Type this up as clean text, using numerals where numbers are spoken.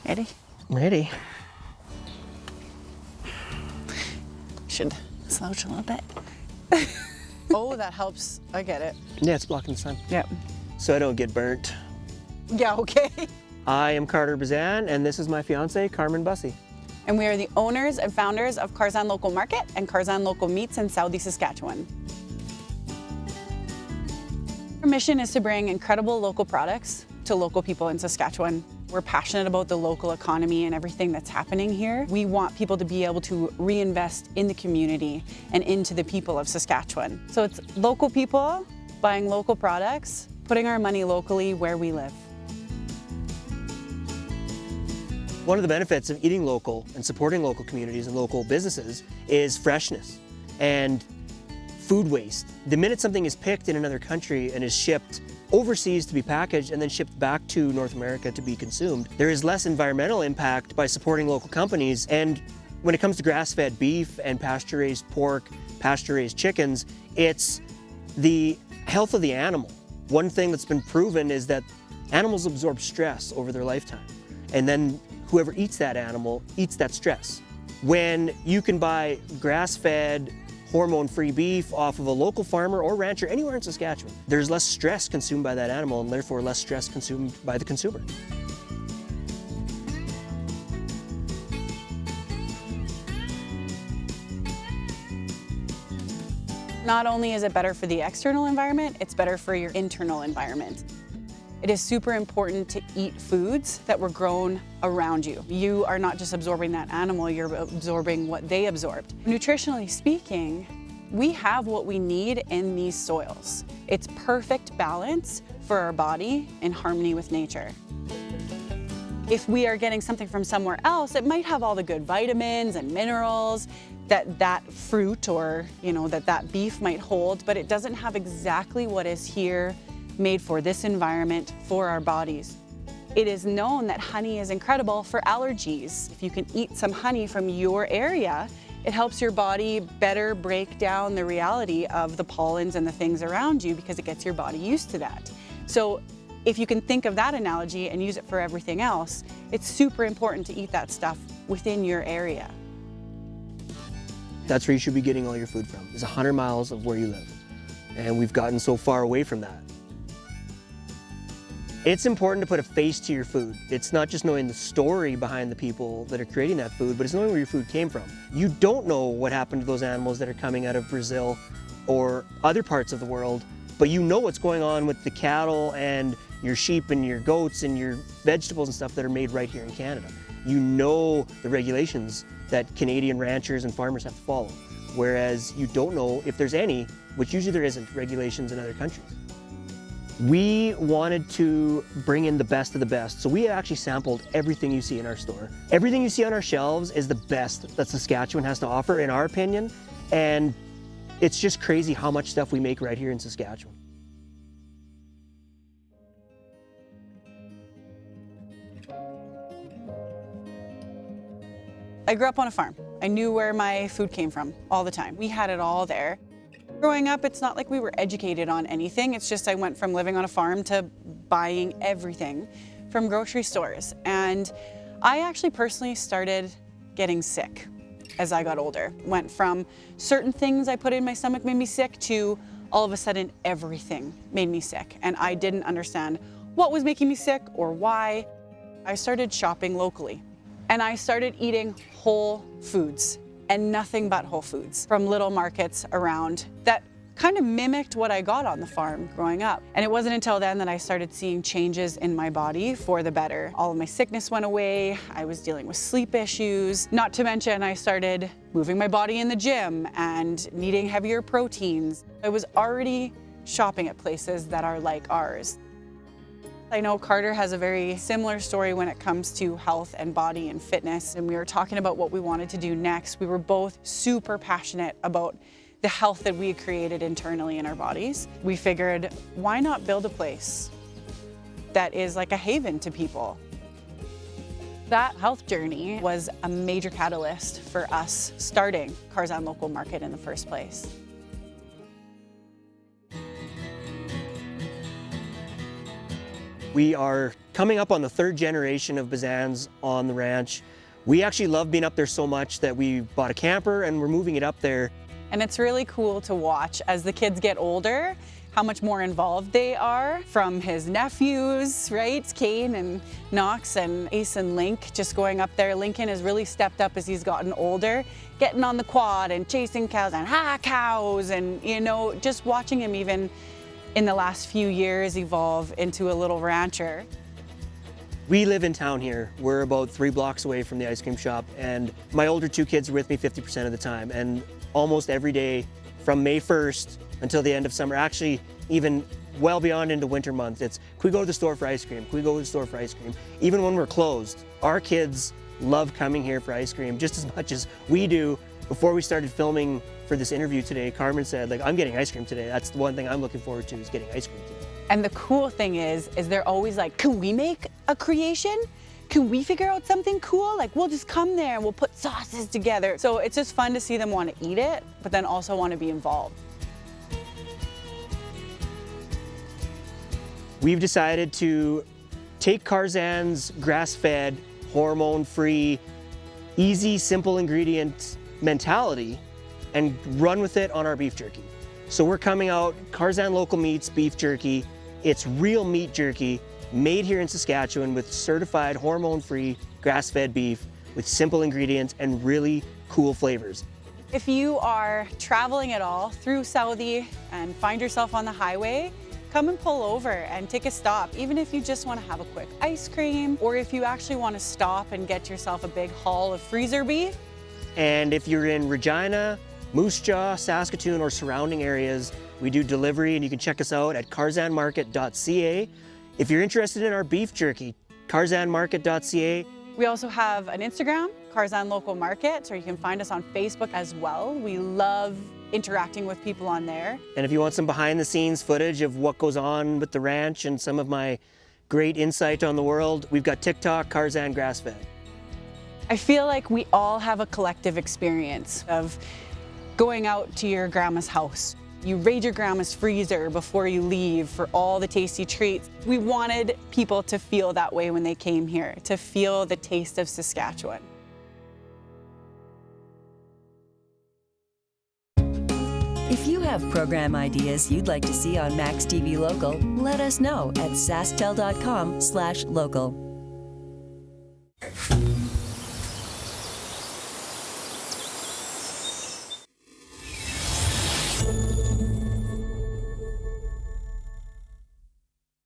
Ready? Ready. Should slouch a little bit. Oh, that helps. I get it. Yeah, it's blocking the sun. Yep. So I don't get burnt. Yeah, okay. I am Carter Bazan, and this is my fiance, Carmen Bussey. And we are the owners and founders of Carzan Local Market and Carzan Local Meats in Southey, Saskatchewan. Our mission is to bring incredible local products to local people in Saskatchewan. We're passionate about the local economy and everything that's happening here. We want people to be able to reinvest in the community and into the people of Saskatchewan. So it's local people buying local products, putting our money locally where we live. One of the benefits of eating local and supporting local communities and local businesses is freshness and food waste. The minute something is picked in another country and is shipped overseas to be packaged and then shipped back to North America to be consumed, there is less environmental impact by supporting local companies. And when it comes to grass-fed beef and pasture-raised pork, pasture-raised chickens, it's the health of the animal. One thing that's been proven is that animals absorb stress over their lifetime, and then whoever eats that animal eats that stress. When you can buy grass-fed, hormone-free beef off of a local farmer or rancher anywhere in Saskatchewan, there's less stress consumed by that animal and therefore less stress consumed by the consumer. Not only is it better for the external environment, it's better for your internal environment. It is super important to eat foods that were grown around you. You are not just absorbing that animal, you're absorbing what they absorbed. Nutritionally speaking, we have what we need in these soils. It's perfect balance for our body in harmony with nature. If we are getting something from somewhere else, it might have all the good vitamins and minerals that fruit or that beef might hold, but it doesn't have exactly what is here made for this environment, for our bodies. It is known that honey is incredible for allergies. If you can eat some honey from your area, it helps your body better break down the reality of the pollens and the things around you because it gets your body used to that. So if you can think of that analogy and use it for everything else, it's super important to eat that stuff within your area. That's where you should be getting all your food from, is 100 miles of where you live. And we've gotten so far away from that. It's important to put a face to your food. It's not just knowing the story behind the people that are creating that food, but it's knowing where your food came from. You don't know what happened to those animals that are coming out of Brazil or other parts of the world, but you know what's going on with the cattle and your sheep and your goats and your vegetables and stuff that are made right here in Canada. You know the regulations that Canadian ranchers and farmers have to follow, whereas you don't know if there's any, which usually there isn't, regulations in other countries. We wanted to bring in the best of the best, so we actually sampled everything you see in our store. Everything you see on our shelves is the best that Saskatchewan has to offer, in our opinion, and it's just crazy how much stuff we make right here in Saskatchewan. I grew up on a farm. I knew where my food came from all the time. We had it all there. Growing up, it's not like we were educated on anything. It's just I went from living on a farm to buying everything from grocery stores. And I actually personally started getting sick as I got older. Went from certain things I put in my stomach made me sick to all of a sudden everything made me sick. And I didn't understand what was making me sick or why. I started shopping locally and I started eating whole foods. And nothing but whole foods from little markets around that kind of mimicked what I got on the farm growing up. And it wasn't until then that I started seeing changes in my body for the better. All of my sickness went away. I was dealing with sleep issues. Not to mention I started moving my body in the gym and needing heavier proteins. I was already shopping at places that are like ours. I know Carter has a very similar story when it comes to health and body and fitness, and we were talking about what we wanted to do next. We were both super passionate about the health that we had created internally in our bodies. We figured, why not build a place that is like a haven to people? That health journey was a major catalyst for us starting Carzan Local Market in the first place. We are coming up on the third generation of Bazans on the ranch. We actually love being up there so much that we bought a camper and we're moving it up there. And it's really cool to watch as the kids get older, how much more involved they are, from his nephews, right? Kane and Knox and Ace and Link just going up there. Lincoln has really stepped up as he's gotten older, getting on the quad and chasing cows and cows, and you know, just watching him even in the last few years evolve into a little rancher. We live in town here. We're about 3 blocks away from the ice cream shop, and my older 2 kids are with me 50% of the time. And almost every day from May 1st until the end of summer, actually even well beyond into winter months, it's, can we go to the store for ice cream? Can we go to the store for ice cream? Even when we're closed, our kids love coming here for ice cream just as much as we do. Before we started filming for this interview today, Carmen said, like, I'm getting ice cream today. That's the one thing I'm looking forward to, is getting ice cream today. And the cool thing is they're always like, can we make a creation? Can we figure out something cool? Like, we'll just come there and we'll put sauces together. So it's just fun to see them want to eat it, but then also want to be involved. We've decided to take Carzan's grass-fed, hormone-free, easy, simple ingredient mentality and run with it on our beef jerky. So we're coming out, Carzan Local Meats beef jerky. It's real meat jerky made here in Saskatchewan with certified hormone-free grass-fed beef with simple ingredients and really cool flavors. If you are traveling at all through Southey and find yourself on the highway, come and pull over and take a stop, even if you just want to have a quick ice cream, or if you actually want to stop and get yourself a big haul of freezer beef. And if you're in Regina, Moose Jaw, Saskatoon, or surrounding areas, we do delivery, and you can check us out at carzanmarket.ca. If you're interested in our beef jerky, carzanmarket.ca. We also have an Instagram, Carzan Local Market, or you can find us on Facebook as well. We love interacting with people on there. And if you want some behind the scenes footage of what goes on with the ranch and some of my great insight on the world, we've got TikTok, Carzan Grassfed. I feel like we all have a collective experience of going out to your grandma's house. You raid your grandma's freezer before you leave for all the tasty treats. We wanted people to feel that way when they came here, to feel the taste of Saskatchewan. If you have program ideas you'd like to see on maxTV Local, let us know at SaskTel.com/local.